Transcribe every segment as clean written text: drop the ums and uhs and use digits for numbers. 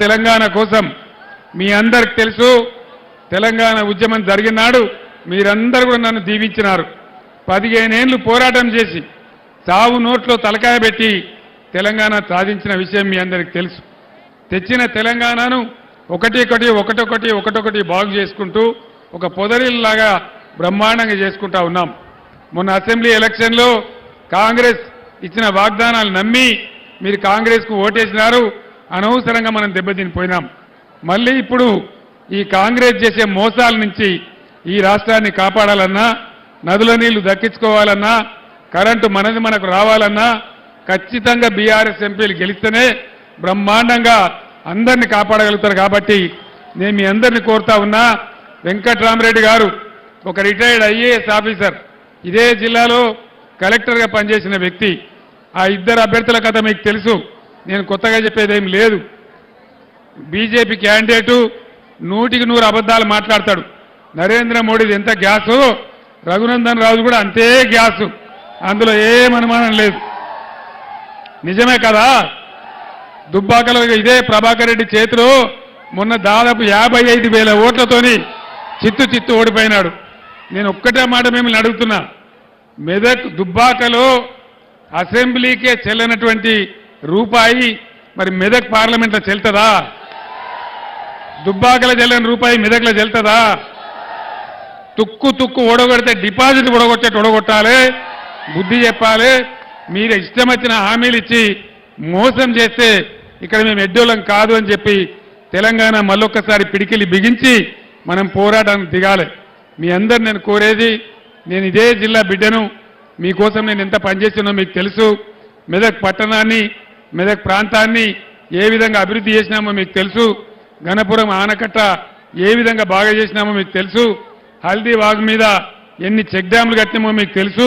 తెలంగాణ కోసం మీ అందరికి తెలుసు తెలంగాణ ఉద్యమం జరిగినాడు మీరందరూ కూడా నన్ను దీవించినారు 15 ఏళ్లు పోరాటం చేసి సావు నోట్లో తలకాయ పెట్టి తెలంగాణ సాధించిన విషయం మీ అందరికి తెలుసు తెచ్చిన తెలంగాణను ఒకటొకటి బాగు చేసుకుంటూ ఒక పొదరిల్లాగా బ్రహ్మాండంగా చేసుకుంటా ఉన్నాం మొన్న అసెంబ్లీ ఎలక్షన్లో కాంగ్రెస్ ఇచ్చిన వాగ్దానాలు నమ్మి మీరు కాంగ్రెస్కు ఓటేసినారు అనవసరంగా మనం దెబ్బతినిపోయినాం మళ్ళీ ఇప్పుడు ఈ కాంగ్రెస్ చేసే మోసాల నుంచి ఈ రాష్ట్రాన్ని కాపాడాలన్నా నదుల నీళ్లు దక్కించుకోవాలన్నా కరెంటు మనకు రావాలన్నా ఖచ్చితంగా బీఆర్ఎస్ ఎంపీలు గెలిస్తేనే బ్రహ్మాండంగా అందరినీ కాపాడగలుగుతారు కాబట్టి నేను మీ అందరినీ కోరుతా ఉన్నా వెంకట్రామరెడ్డి గారు ఒక రిటైర్డ్ ఐఏఎస్ ఆఫీసర్ ఇదే జిల్లాలో కలెక్టర్గా పనిచేసిన వ్యక్తి ఆ ఇద్దరు అభ్యర్థుల కథ మీకు తెలుసు నేను కొత్తగా చెప్పేదేం లేదు బీజేపీ క్యాండిడేటు 100% అబద్ధాలు మాట్లాడతాడు నరేంద్ర మోడీది ఎంత గ్యాసు రఘునందన్ రాజు కూడా అంతే గ్యాసు అందులో ఏం అనుమానం లేదు నిజమే కదా దుబ్బాకలో ఇదే ప్రభాకర్ రెడ్డి చేతిలో మొన్న దాదాపు 55,000 ఓట్లతోని చిత్తు ఓడిపోయినాడు నేను ఒక్కటే మాట మిమ్మల్ని అడుగుతున్నా మెదక్ దుబ్బాకలో అసెంబ్లీకే చెల్లనటువంటి రూపాయి మరి మెదక్ పార్లమెంట్లో చెల్తుందా దుబ్బాకలో చెల్లని రూపాయి మెదక్లో చెల్తుందా తుక్కు ఓడగొడితే డిపాజిట్ ఓడగొట్టాలి బుద్ధి చెప్పాలి మీరు ఇష్టం వచ్చిన హామీలు ఇచ్చి మోసం చేస్తే ఇక్కడ మేము ఎడ్డోళ్ళం కాదు అని చెప్పి తెలంగాణ మళ్ళొక్కసారి పిడికిలి బిగించి మనం పోరాటానికి దిగాలి మీ అందరు నేను కోరేది నేను ఇదే జిల్లా బిడ్డను మీకోసం నేను ఎంత పనిచేస్తున్నా మీకు తెలుసు మెదక్ పట్టణాన్ని మెదక్ ప్రాంతాన్ని ఏ విధంగా అభివృద్ధి చేసినామో మీకు తెలుసు గణపురం ఆనకట్ట ఏ విధంగా బాగా చేసినామో మీకు తెలుసు హల్దీ వాగ్ మీద ఎన్ని చెక్ డ్యాములు కట్టినామో మీకు తెలుసు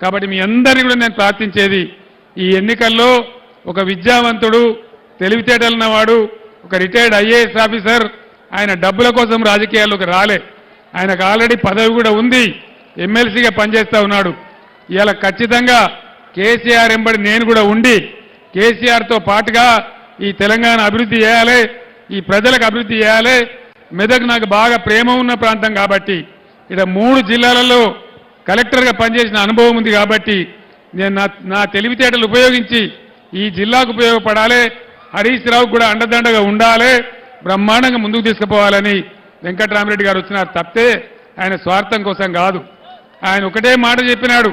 కాబట్టి మీ అందరినీ కూడా నేను ప్రార్థించేది ఈ ఎన్నికల్లో ఒక విద్యావంతుడు తెలివితేటలున్నవాడు ఒక రిటైర్డ్ ఐఏఎస్ ఆఫీసర్ ఆయన డబ్బుల కోసం రాజకీయాల్లోకి రాలే ఆయనకు ఆల్రెడీ పదవి కూడా ఉంది ఎమ్మెల్సీగా పనిచేస్తూ ఉన్నాడు ఇవాళ ఖచ్చితంగా కేసీఆర్ ఎంబడి నేను కూడా ఉండి కేసీఆర్తో పాటుగా ఈ తెలంగాణ అభివృద్ధి చేయాలి ఈ ప్రజలకు అభివృద్ధి చేయాలి మెదక్ నాకు బాగా ప్రేమ ఉన్న ప్రాంతం కాబట్టి ఇక్కడ 3 జిల్లాలలో కలెక్టర్గా పనిచేసిన అనుభవం ఉంది కాబట్టి నేను నా తెలివితేటలు ఉపయోగించి ఈ జిల్లాకు ఉపయోగపడాలి హరీష్ రావు కూడా అండదండగా ఉండాలి బ్రహ్మాండంగా ముందుకు తీసుకుపోవాలని వెంకట్రామరెడ్డి గారు వచ్చినారు తప్పితే ఆయన స్వార్థం కోసం కాదు ఆయన ఒకటే మాట చెప్పినాడు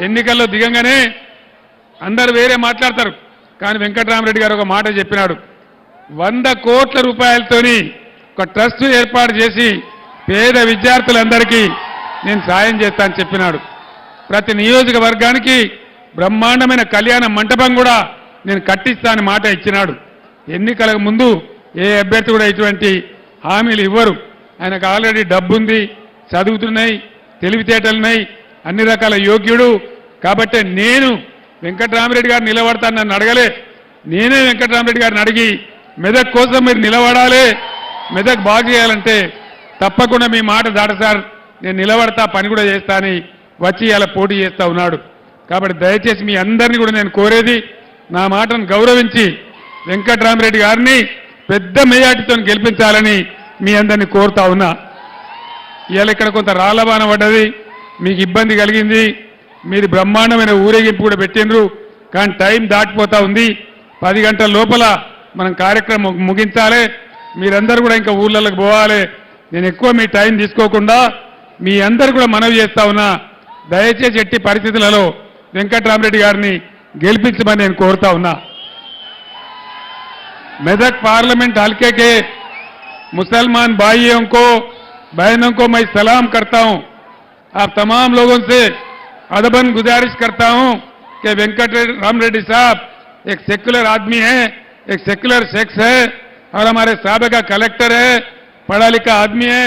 ఎన్నికల్లో దిగంగానే అందరూ వేరే మాట్లాడతారు కానీ వెంకట్రామరెడ్డి గారు ఒక మాట చెప్పినాడు 100 కోట్ల రూపాయలతోని ఒక ట్రస్ట్ ఏర్పాటు చేసి పేద విద్యార్థులందరికీ నేను సాయం చేస్తానని చెప్పినాడు ప్రతి నియోజకవర్గానికి బ్రహ్మాండమైన కళ్యాణ మంటపం కూడా నేను కట్టిస్తానని మాట ఇచ్చినాడు ఎన్నికలకు ముందు ఏ అభ్యర్థి కూడా ఇటువంటి హామీలు ఇవ్వరు ఆయనకు ఆల్రెడీ డబ్బుంది చదువుతున్నాయి తెలివితేటలున్నాయి అన్ని రకాల యోగ్యుడు కాబట్టి నేను వెంకట్రామరెడ్డి గారు నిలబడతాను నన్ను అడగలే నేనే వెంకట్రామరెడ్డి గారిని అడిగి మెదక్ కోసం మీరు నిలబడాలి మెదక్ బాగు చేయాలంటే తప్పకుండా మీ మాట దాట సార్ నేను నిలబడతా పని కూడా చేస్తా అని వచ్చి ఇలా పోటీ చేస్తూ ఉన్నాడు కాబట్టి దయచేసి మీ అందరినీ కూడా నేను కోరేది నా మాటను గౌరవించి వెంకట్రామరెడ్డి గారిని పెద్ద మెజార్టీతో గెలిపించాలని మీ అందరినీ కోరుతా ఉన్నా ఇవాళ ఇక్కడ కొంత రాళ్లబాన పడ్డది మీకు ఇబ్బంది కలిగింది మీరు బ్రహ్మాండమైన ఊరేగింపు కూడా పెట్టినరు కానీ టైం దాటిపోతా ఉంది 10 గంటల లోపల మనం కార్యక్రమం ముగించాలి మీరందరూ కూడా ఇంకా ఊళ్ళకి పోవాలి నేను ఎక్కువ మీ టైం తీసుకోకుండా మీ అందరూ కూడా మనవి చేస్తా ఉన్నా దయచేసి ఎట్టి పరిస్థితులలో వెంకట్రామరెడ్డి గారిని గెలిపించమని నేను కోరుతా ఉన్నా मेदक पार्लियामेंट हल्के के मुसलमान भाइयों को बहनों को मैं सलाम करता हूं आप तमाम लोगों से अदबन गुजारिश करता हूं कि वेंकटरामरेड्डी साहब एक सेक्युलर आदमी है एक सेक्युलर शख्स है और हमारे साबिका कलेक्टर है पढ़ा लिखा आदमी है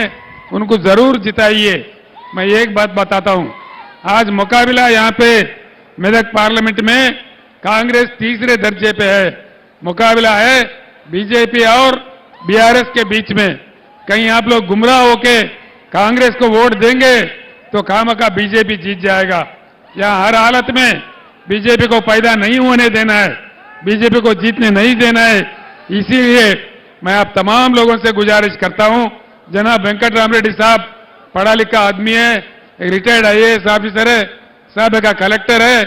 उनको जरूर जिताइए मैं एक बात बताता हूं आज मुकाबला यहां पे मेदक पार्लियामेंट में कांग्रेस तीसरे दर्जे पे है मुकाबला है बीजेपी और बीआरएस के बीच में कहीं आप लोग गुमराह होके कांग्रेस को वोट देंगे तो खामखा बीजेपी जीत जाएगा यहां हर हालत में बीजेपी को पैदा नहीं होने देना है बीजेपी को जीतने नहीं देना है इसीलिए मैं आप तमाम लोगों से गुजारिश करता हूं, जनाब वेंकट राम रेड्डी साहब पढ़ा लिखा आदमी है, एक रिटायर्ड IAS ऑफिसर है, साहब का कलेक्टर है,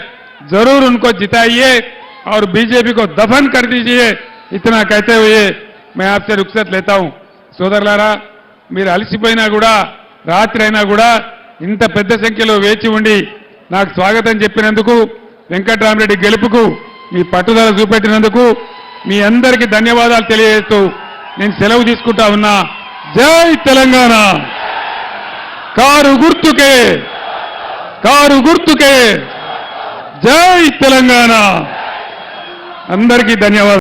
जरूर उनको जिताइए और बीजेपी को दफन कर दीजिए। इतना कहते हुए मैं आपसे रुखसत लेता हूं। సోదరులారా, మీరు అలసిపోయినా కూడా రాత్రి అయినా కూడా ఇంత పెద్ద సంఖ్యలో వేచి ఉండి నాకు స్వాగతం చెప్పినందుకు, వెంకట్రామరెడ్డి గెలుపుకు మీ పట్టుదల చూపెట్టినందుకు మీ అందరికీ ధన్యవాదాలు తెలియజేస్తూ నేను సెలవు తీసుకుంటా ఉన్నా. జై తెలంగాణ. కారు గుర్తుకే, కారు గుర్తుకే. జై తెలంగాణ. అందరికీ ధన్యవాదాలు.